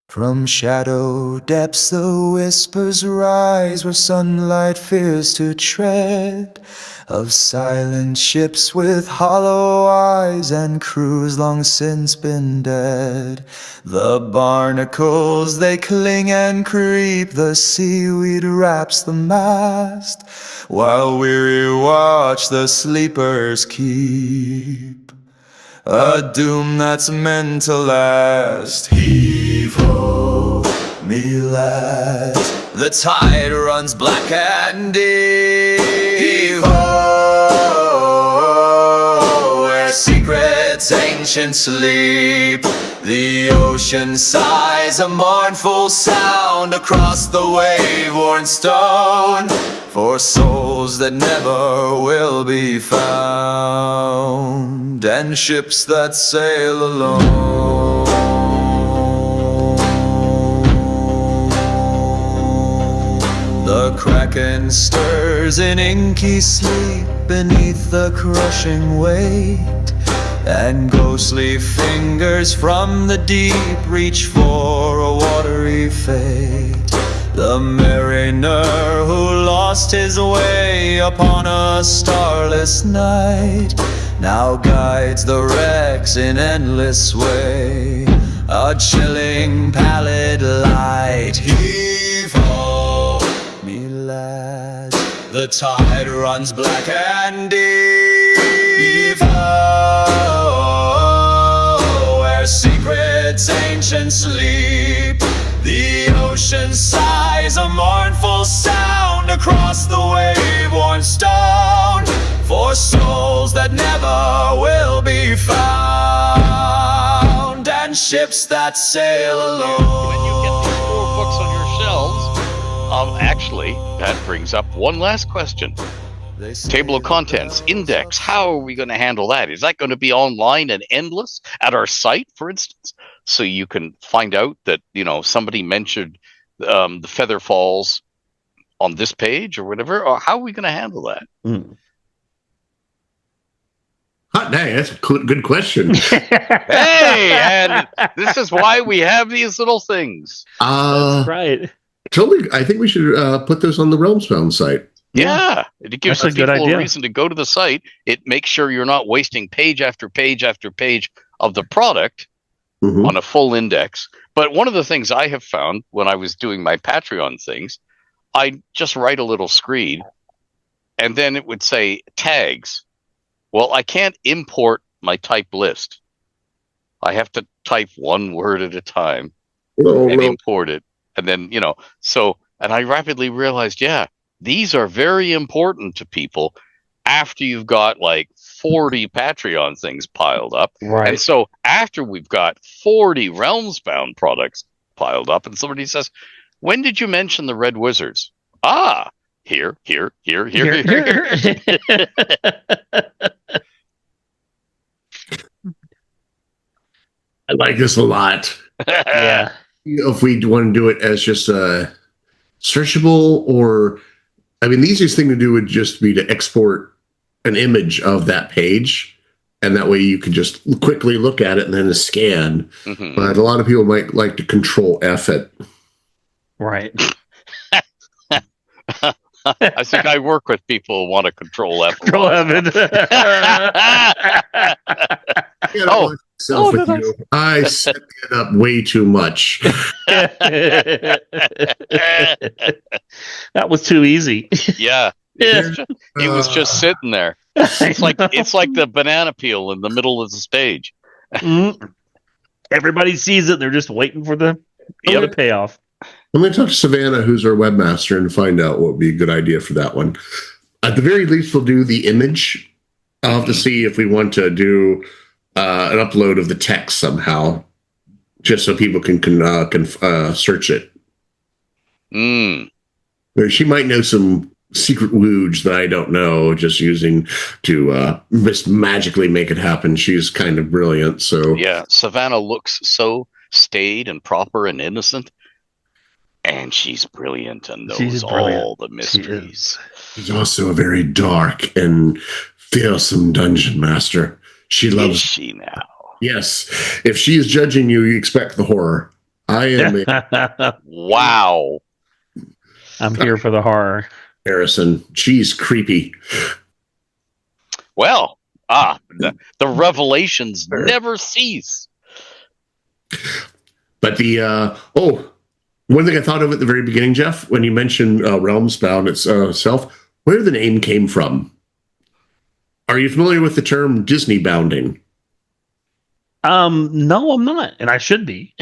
From shadow depths the whispers rise, where sunlight fears to tread, of silent ships with hollow eyes and crews long since been dead. The barnacles they cling and creep, the seaweed wraps the mast, while weary watch the sleepers keep a doom that's meant to last. Heave-ho, me lads, the tide runs black and deep. Heave-ho, where secrets ancient sleep. The ocean sighs a mournful sound across the wave-worn stone, for souls that never will be found, and ships that sail alone. The kraken stirs in inky sleep beneath the crushing weight, and ghostly fingers from the deep reach for a watery fate. The mariner who lost his way upon a starless night now guides the wrecks in endless sway, a chilling pallid light. Heave-ho, me lads, the tide runs black and deep. Heave-ho, where secrets ancient sleep. The ocean sighs a mournful sound across the wave-worn stone, for souls that never will be found, and ships that sail alone. When you get these 4 books on your shelves, actually, that brings up one last question. Table of contents, index, how are we going to handle that? Is that going to be online and endless at our site, for instance? So you can find out that, somebody mentioned the Feather Falls on this page or whatever, or how are we going to handle that? Hot dang, that's a good question. Hey, and this is why we have these little things. That's right. Totally, I think we should put those on the RealmsBound site. Yeah, it gives That's a good people idea. a reason to go to the site. It makes sure you're not wasting page after page after page of the product on a full index. But one of the things I have found when I was doing my Patreon things, I just write a little screed, and then it would say tags. Well, I can't import my type list. I have to type one word at a time and import it. And then, and I rapidly realized, these are very important to people after you've got like 40 Patreon things piled up. Right. And so after we've got 40 RealmsBound products piled up, and somebody says, when did you mention the Red Wizards? Here. I like this a lot. Yeah. If we want to do it as just a searchable, or, the easiest thing to do would just be to export an image of that page, and that way you can just quickly look at it and then a scan. But a lot of people might like to control F it. Right. I think I work with people who want to control F. Control F. I set it up way too much. That was too easy. Yeah. He was just sitting there. It's like the banana peel in the middle of the stage. Everybody sees it. They're just waiting for the payoff. I'm going to talk to Savannah, who's our webmaster, and find out what would be a good idea for that one. At the very least, we'll do the image. I'll have to see if we want to do an upload of the text somehow, just so people can search it. She might know some secret wooge that I don't know, just using to just magically make it happen. She's kind of brilliant. So yeah, Savannah looks so staid and proper and innocent. And she's brilliant and knows all the mysteries. She's also a very dark and fearsome dungeon master. She loves. Is she now? Yes. If she is judging you, you expect the horror. I am Wow. I'm here for the horror. Harrison. She's creepy. Well, the revelations never cease. But one thing I thought of at the very beginning, Jeff, when you mentioned RealmsBound itself, where the name came from. Are you familiar with the term Disney bounding? No, I'm not, and I should be.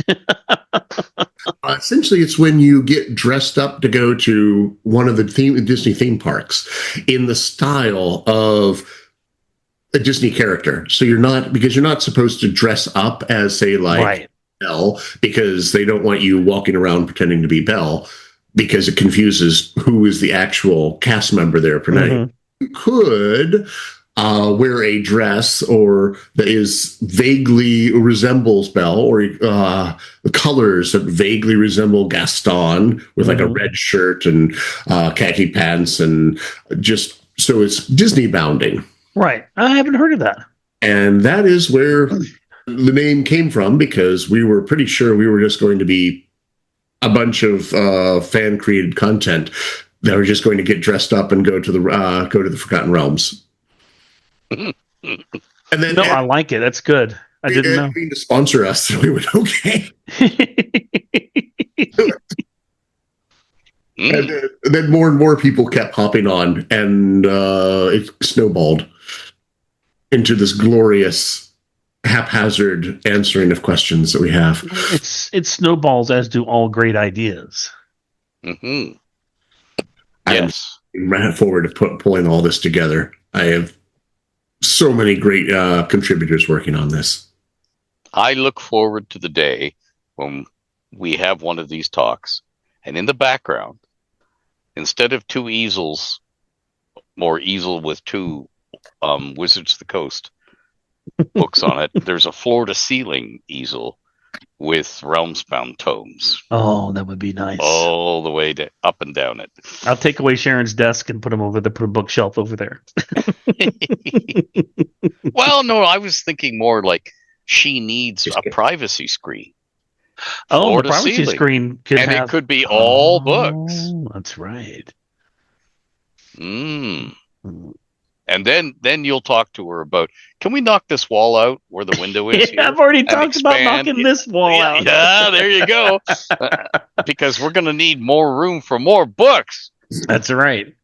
Essentially, it's when you get dressed up to go to one of the Disney theme parks in the style of a Disney character. So you're not supposed to dress up as, say, like Right. Belle, because they don't want you walking around pretending to be Belle, because it confuses who is the actual cast member there per night. You could wear a dress or that is vaguely resembles Belle, or the colors that vaguely resemble Gaston, with like a red shirt and khaki pants, and just so it's Disney bounding. Right. I haven't heard of that. And that is where the name came from, because we were pretty sure we were just going to be a bunch of fan created content that were just going to get dressed up and go to the Forgotten Realms. And then I like it. That's good. I didn't know. To sponsor us, we went okay. And then more and more people kept hopping on, and it snowballed into this glorious haphazard answering of questions that we have. It snowballs, as do all great ideas. Yes. I'm ran forward to pulling all this together. I have so many great contributors working on this. I look forward to the day when we have one of these talks, and in the background, instead of two easels, or easel with two Wizards of the Coast books on it, there's a floor-to-ceiling easel with RealmsBound tomes. Oh, that would be nice. All the way up and down it. I'll take away Sharon's desk and put a bookshelf over there. Well, no, I was thinking more like she needs a privacy screen. Oh, the privacy screen could and it could be all books. That's right. And then you'll talk to her about, can we knock this wall out where the window is? Yeah, I've already talked about knocking this wall out. Yeah, there you go. Because we're going to need more room for more books. That's right.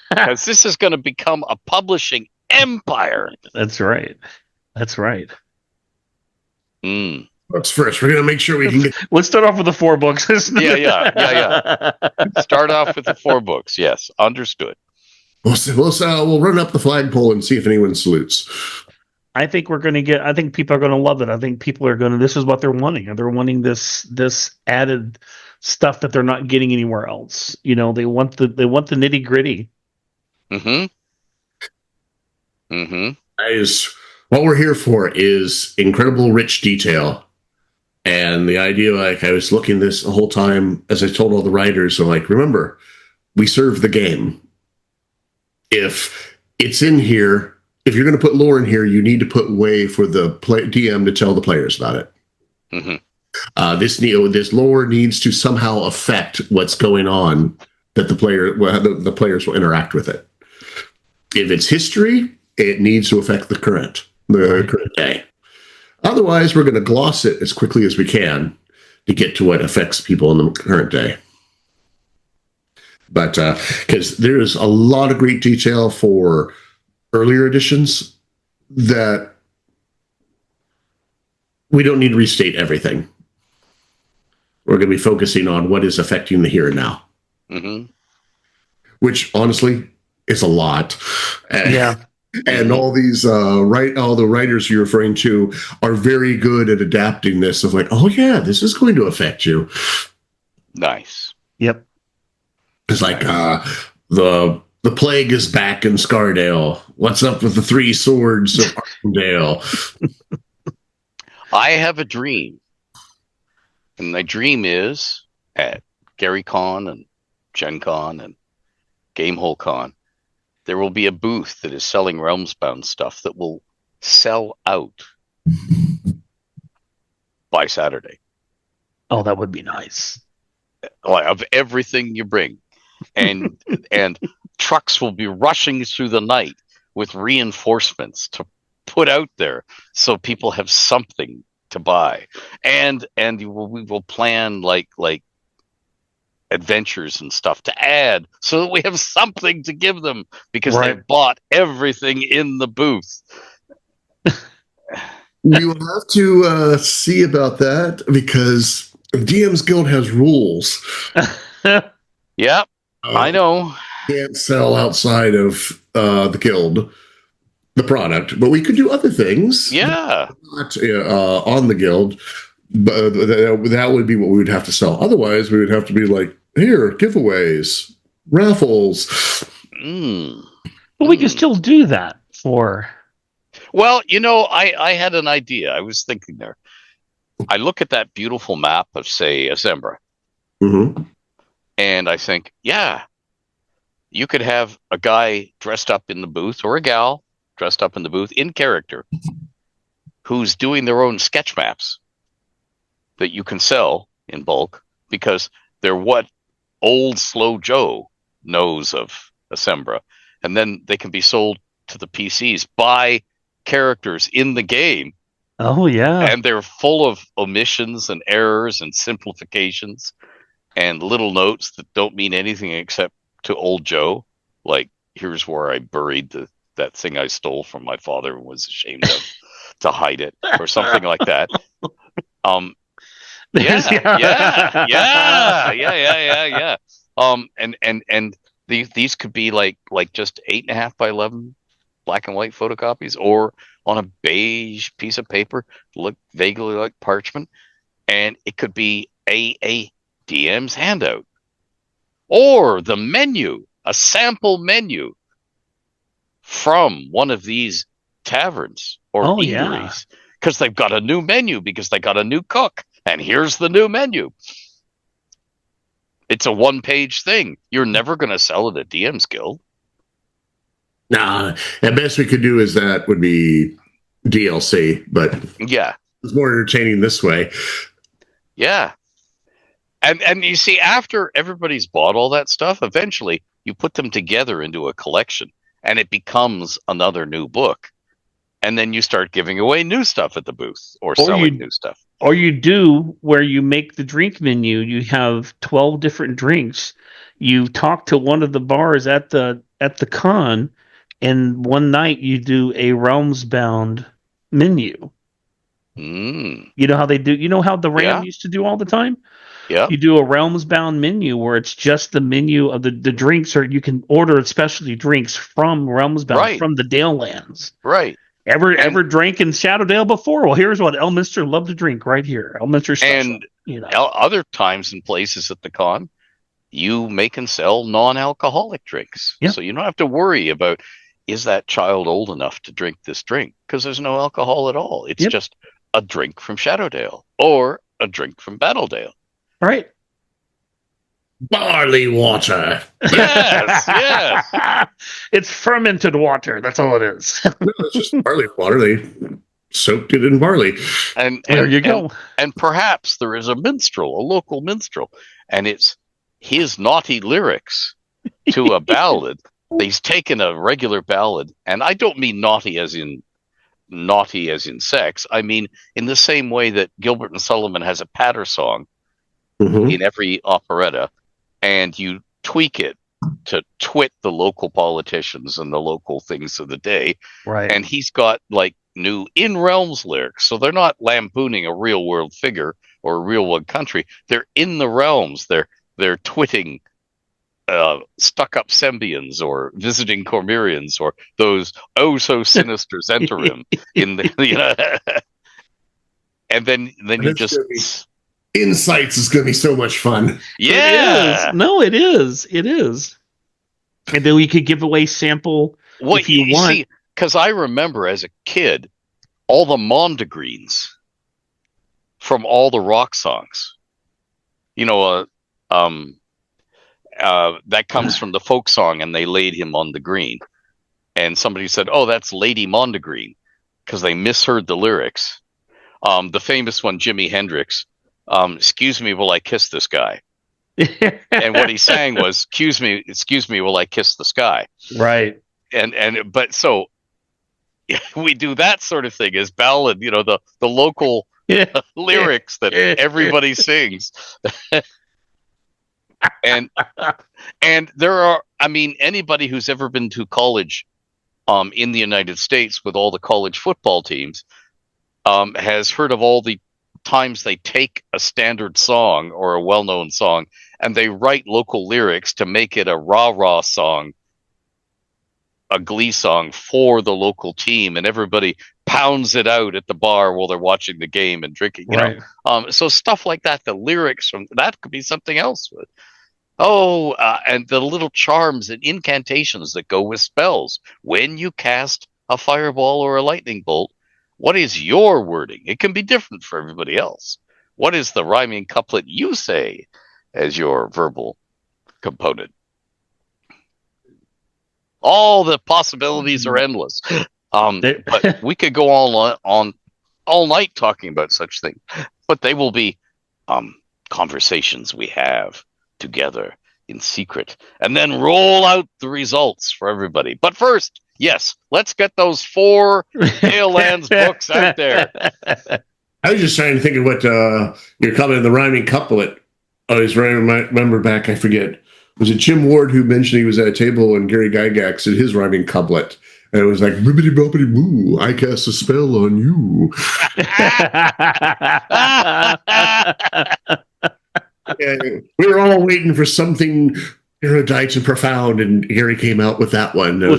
Because this is going to become a publishing empire. That's right. That's right. Books first. We're going to make sure we can get... Let's start off with the 4 books. Yeah. Start off with the 4 books. Yes, understood. We'll run up the flagpole and see if anyone salutes. I think we're going to get. I think people are going to love it. I think people are going to. This is what they're wanting. They're wanting this added stuff that they're not getting anywhere else. You know, they want the nitty gritty. What we're here for is incredible rich detail. And the idea, like, I was looking this the whole time as I told all the writers, so like, remember, we serve the game. If it's in here, if you're going to put lore in here, you need to put way for the DM to tell the players about it. This lore needs to somehow affect what's going on, that the players will interact with it. If it's history, it needs to affect the current day. Otherwise, we're going to gloss it as quickly as we can to get to what affects people in the current day. But because there's a lot of great detail for earlier editions that we don't need to restate everything. We're going to be focusing on what is affecting the here and now. Which, honestly, is a lot. Yeah. And all these all the writers you're referring to are very good at adapting this of like, oh yeah, this is going to affect you. Nice. Yep. It's like the plague is back in Scardale. What's up with the 3 swords of Arndale? I have a dream. And my dream is at Gary Con and Gen Con and Gamehole Con, there will be a booth that is selling RealmsBound stuff that will sell out by Saturday. Oh, that would be nice. like, of everything you bring, and and trucks will be rushing through the night with reinforcements to put out there so people have something to buy, and we will plan like adventures and stuff to add so that we have something to give them because Right. they bought everything in the booth. We will have to see about that because DM's Guild has rules. Yep, I know. Can't sell outside of the guild the product, but we could do other things. Yeah, Not on the guild, but that would be what we would have to sell. Otherwise, we would have to be like, here, giveaways, raffles. But we can still do that for. Well, I had an idea. I was thinking there. I look at that beautiful map of, say, Asembra, and I think, yeah, you could have a guy dressed up in the booth or a gal dressed up in the booth in character who's doing their own sketch maps that you can sell in bulk because they're what old Slow Joe knows of Asembra. And then they can be sold to the PCs by characters in the game. Oh, yeah. And they're full of omissions and errors and simplifications and little notes that don't mean anything except to old Joe. Like, here's where I buried that thing I stole from my father and was ashamed of to hide it, or something like that. Yeah. And these could be like just 8.5 by 11 black and white photocopies, or on a beige piece of paper, look vaguely like parchment, and it could be a DM's handout, or the menu, a sample menu from one of these taverns or eateries, because they've got a new menu because they got a new cook, and here's the new menu. It's a one-page thing. You're never going to sell it at DM's Guild. Nah, at best we could do is that would be DLC, but yeah, it's more entertaining this way. Yeah. And you see, after everybody's bought all that stuff, eventually you put them together into a collection and it becomes another new book. And then you start giving away new stuff at the booth or selling new stuff. Or you do where you make the drink menu, you have 12 different drinks. You talk to one of the bars at the con, and one night you do a RealmsBound menu. You know how they do? You know how the Ram used to do all the time? Yeah. You do a RealmsBound menu where it's just the menu of the drinks, or you can order specialty drinks from RealmsBound, from the Dale Lands. Right. Ever drank in Shadowdale before? Well, here's what Elminster loved to drink right here. Elminster special. And other times and places at the con, you make and sell non-alcoholic drinks. Yep. So you don't have to worry about, is that child old enough to drink this drink? Because there's no alcohol at all. It's just a drink from Shadowdale or a drink from Battledale. Right. Barley water. Yes. It's fermented water. That's all it is. No, it's just barley water. They soaked it in barley. And there you go. And perhaps there is a local minstrel, and it's his naughty lyrics to a ballad. He's taken a regular ballad, and I don't mean naughty as in sex. I mean in the same way that Gilbert and Sullivan has a patter song in every operetta, and you tweak it to twit the local politicians and the local things of the day. Right. And he's got like new in realms lyrics. So they're not lampooning a real world figure or a real world country. They're in the realms. They're twitting stuck up Sembians or visiting Cormyrians or those oh so sinister Zentarim in the and then you just Insights is going to be so much fun. Yeah. It is. No, it is. It is. And then we could give away sample if you want. Because I remember as a kid, all the Mondegreens from all the rock songs. That comes from the folk song, and they laid him on the green. And somebody said, oh, that's Lady Mondegreen, because they misheard the lyrics. The famous one, Jimi Hendrix, excuse me, will I kiss this guy? And what he sang was, excuse me, will I kiss the sky? Right. But so we do that sort of thing as ballad, the local lyrics that everybody sings. and there are, anybody who's ever been to college in the United States with all the college football teams has heard of all the times they take a standard song or a well-known song and they write local lyrics to make it a rah-rah song, a glee song for the local team, and everybody pounds it out at the bar while they're watching the game and drinking. So stuff like that, the lyrics from that could be something else. And the little charms and incantations that go with spells. When you cast a fireball or a lightning bolt, what is your wording? It can be different for everybody else. What is the rhyming couplet you say as your verbal component? All the possibilities are endless. But we could go on all night talking about such things. But they will be conversations we have together in secret, and then roll out the results for everybody. But first, yes, let's get those 4 Dale Lands books out there. I was just trying to think of what your comment in the rhyming couplet. I always remember back, I forget, was it Jim Ward who mentioned he was at a table and Gary Gygax did his rhyming couplet? And it was like, bibbidi bobbidi boo, I cast a spell on you. We were all waiting for something erudite and profound, and Gary came out with that one. My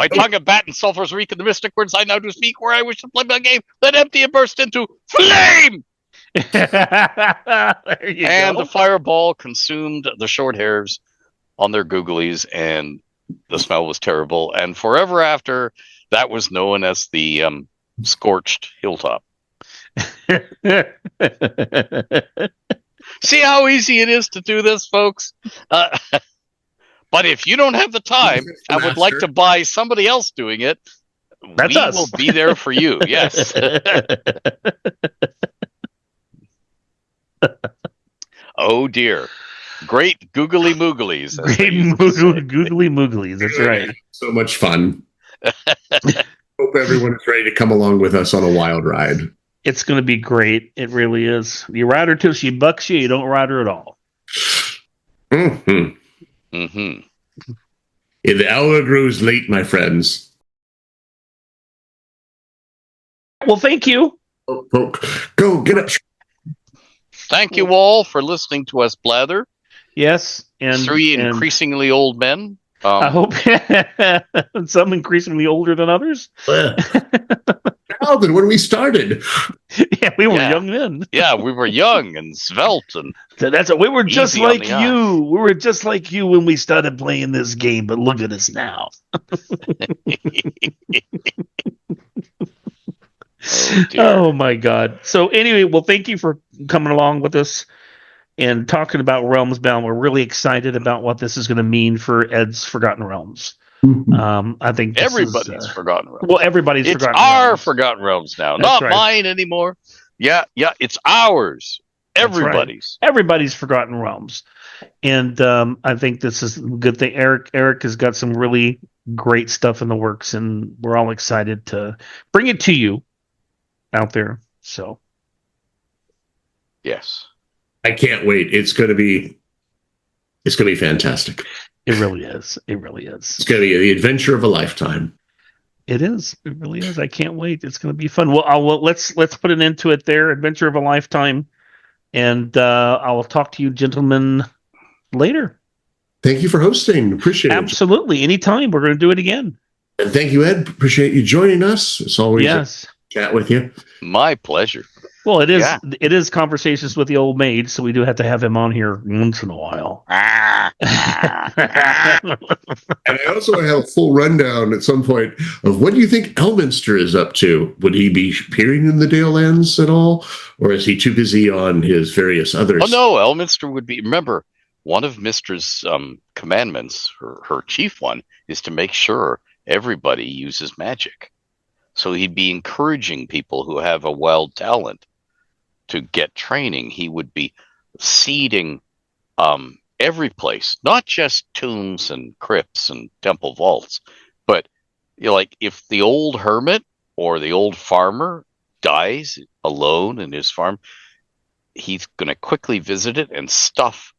tongue of bat and sulphur's reek and the mystic words I now do speak, where I wish to play my game, let empty and burst into flame! The fireball consumed the short hairs on their googlies, and the smell was terrible. And forever after, that was known as the scorched hilltop. See how easy it is to do this, folks? But if you don't have the time and would like to buy somebody else doing it, we will be there for you. Yes. Oh, dear. Great googly mooglies. Googly mooglies. That's right. So much fun. Hope everyone is ready to come along with us on a wild ride. It's going to be great. It really is. You ride her till she bucks you. You don't ride her at all. Mm-hmm. Mm-hmm. Yeah, the hour grows late, my friends. Well, thank you. Go, get up. Thank you all for listening to us blather. Yes. And 3 increasingly old men. I hope some increasingly older than others. Than when we started. Yeah, we were young then. Yeah, we were young and svelte, and we were just like you. We were just like you when we started playing this game, but look at us now. Oh my God. So anyway, well, thank you for coming along with us and talking about RealmsBound. We're really excited about what this is going to mean for Ed's Forgotten Realms. I think everybody's Forgotten Realms. Well, everybody's it's Forgotten our Realms. Forgotten Realms now, That's not mine anymore. Yeah, it's ours. Everybody's. Right. Everybody's Forgotten Realms, and I think this is a good thing. Eric has got some really great stuff in the works, and we're all excited to bring it to you out there. So, yes, I can't wait. It's going to be fantastic. It really is. It really is. It's going to be the adventure of a lifetime. It is. It really is. I can't wait. It's going to be fun. Well, let's put an end to it there. Adventure of a lifetime, and I'll talk to you, gentlemen, later. Thank you for hosting. Appreciate it. Absolutely. Anytime. We're going to do it again. And thank you, Ed. Appreciate you joining us. It's always a chat with you. My pleasure. Well, it is. Yeah. It is Conversations with the Old Maid, so we do have to have him on here once in a while. And I also have a full rundown at some point of what do you think Elminster is up to? Would he be appearing in the Dale Lands at all, or is he too busy on his various others? Oh no, Elminster would be. Remember, one of Mister's commandments, her chief one, is to make sure everybody uses magic. So he'd be encouraging people who have a wild talent to get training, he would be seeding every place, not just tombs and crypts and temple vaults, but like if the old hermit or the old farmer dies alone in his farm, he's going to quickly visit it and stuff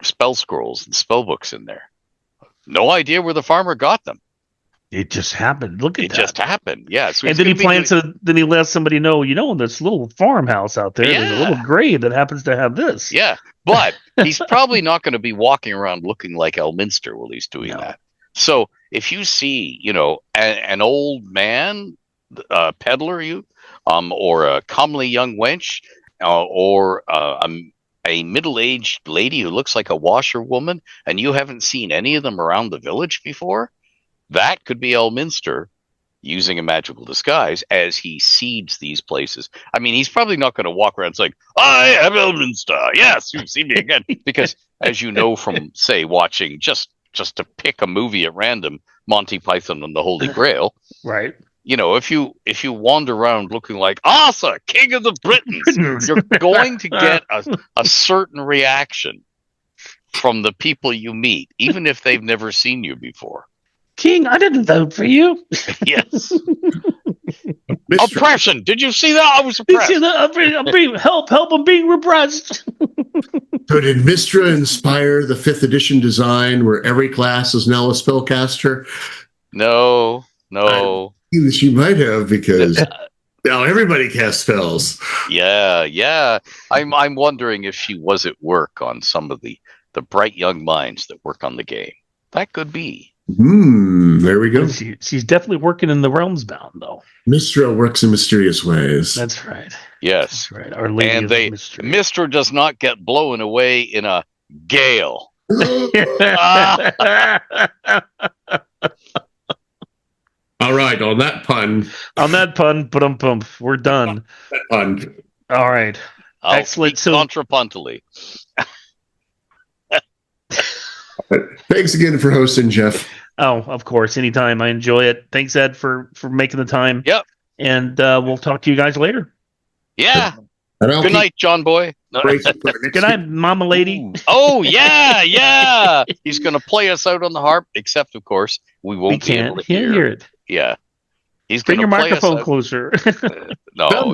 spell scrolls and spell books in there. No idea where the farmer got them. It just happened. Look at that. It just happened. Yeah. So and then he lets somebody know, in this little farmhouse out there, there's a little grave that happens to have this. Yeah. But he's probably not going to be walking around looking like Elminster while he's doing that. So if you see, an old man, peddler, or a comely young wench, or a middle-aged lady who looks like a washerwoman, and you haven't seen any of them around the village before, that could be Elminster using a magical disguise as he seeds these places. I mean, he's probably not going to walk around saying, "I am Elminster. Yes, you've seen me again." Because, as you know from, say, watching just to pick a movie at random, Monty Python and the Holy Grail, right? If you wander around looking like Arthur, King of the Britons, you're going to get a certain reaction from the people you meet, even if they've never seen you before. King, I didn't vote for you. Yes. Oppression. Did you see that? I was oppressed. Did you see that? I'm being help! I'm being repressed. So did Mistra inspire the 5th edition design where every class is now a spellcaster? No. She might have, because now everybody casts spells. Yeah. I'm wondering if she was at work on some of the bright young minds that work on the game. That could be. There we go. She's definitely working in the RealmsBound, though. Mistra works in mysterious ways. That's right. Yes. That's right. Our Lady and of Mystery. Mistra does not get blown away in a gale. All right, on that pun, we're done. That pun. All right. Excellent. Contrapuntally. Thanks again for hosting, Jeff. Oh, of course. Anytime. I enjoy it. Thanks, Ed, for making the time. Yep. And we'll talk to you guys later. Yeah. Good night, John Boy. Good night, Mama Lady. Ooh. Oh, yeah. He's going to play us out on the harp, except, of course, we won't be able to hear it. Yeah. He's Bring your play microphone closer. No,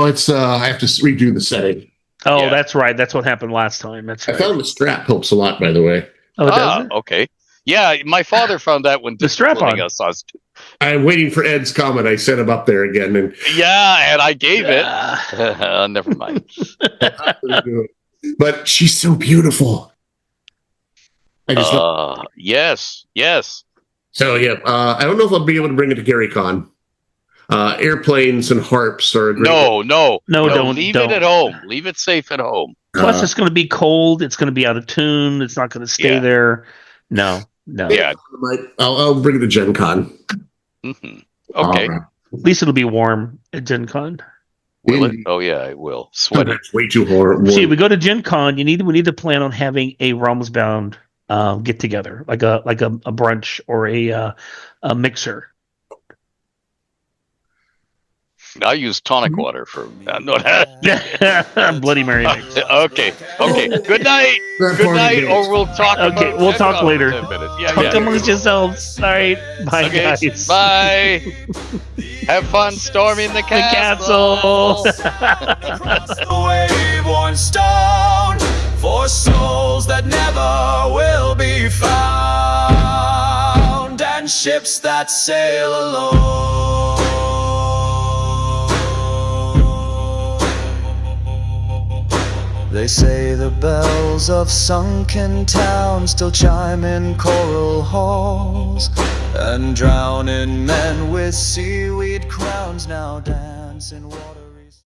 it's I have to redo the setting. Oh, yeah. That's right. That's what happened last time. That's right. I found the strap helps a lot, by the way. Oh, does it? Okay. Yeah, my father found that when the strap on us. I'm waiting for Ed's comment. I set him up there again, and I gave it. Never mind. But she's so beautiful. I just yes. So I don't know if I'll be able to bring it to Gary Con. Airplanes and harps are no. Don't leave it at home. Leave it safe at home. Plus, it's going to be cold. It's going to be out of tune. It's not going to stay there. No. Yeah, I'll bring it to Gen Con. Mm-hmm. Okay. Right. At least it'll be warm at Gen Con. Will it? Oh yeah, it will. Sweat. It's way too warm. See, we go to Gen Con. We need to plan on having a RealmsBound get together, like a brunch or a mixer. I use tonic water for Bloody Mary mix. Okay. Good night. Or we'll talk. Okay, we'll talk later. Talk amongst yourselves. All right. Bye, guys. Bye. Have fun storming the castle. The wave-worn stone for souls that never will be found, and ships that sail alone. They say the bells of sunken towns still chime in choral halls, and drowning men with seaweed crowns now dance in water.